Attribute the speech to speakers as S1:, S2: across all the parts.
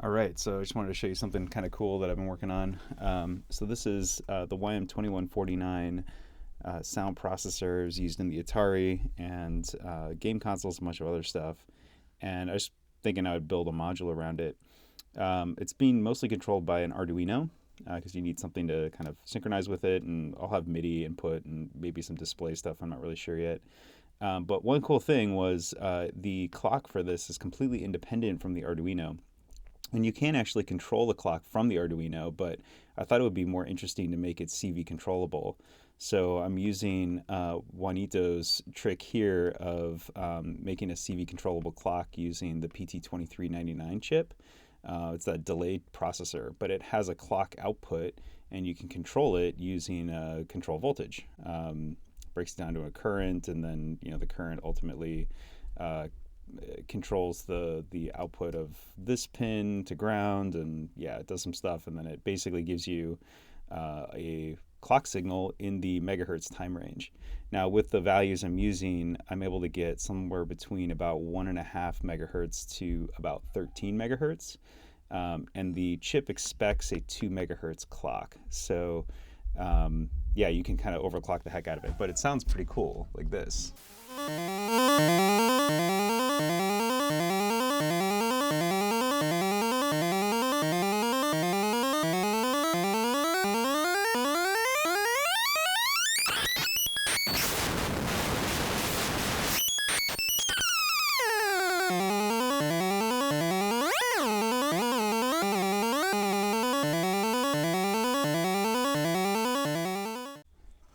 S1: All right, so I just wanted to show you something kind of cool that I've been working on. So this is the YM2149 sound processors used in the Atari and game consoles, and a bunch of other stuff. And I was thinking I would build a module around it. It's being mostly controlled by an Arduino because you need something to kind of synchronize with it, and I'll have MIDI input and maybe some display stuff. I'm not really sure yet. But one cool thing was the clock for this is completely independent from the Arduino. And you can actually control the clock from the Arduino, but I thought it would be more interesting to make it CV controllable. So I'm using Juanito's trick here of making a CV controllable clock using the PT2399 chip. It's that delayed processor, but it has a clock output, and you can control it using a control voltage. Breaks it down to a current, and then the current ultimately controls the output of this pin to ground, and it does some stuff, and then it basically gives you a clock signal in the megahertz time range. Now with the values I'm using, I'm able to get somewhere between about 1.5 megahertz to about 13 megahertz, and the chip expects a 2 megahertz clock. So you can kind of overclock the heck out of it, but it sounds pretty cool like this.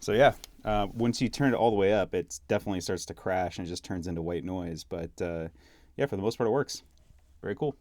S1: So once you turn it all the way up, it definitely starts to crash and it just turns into white noise. But for the most part, it works. Very cool.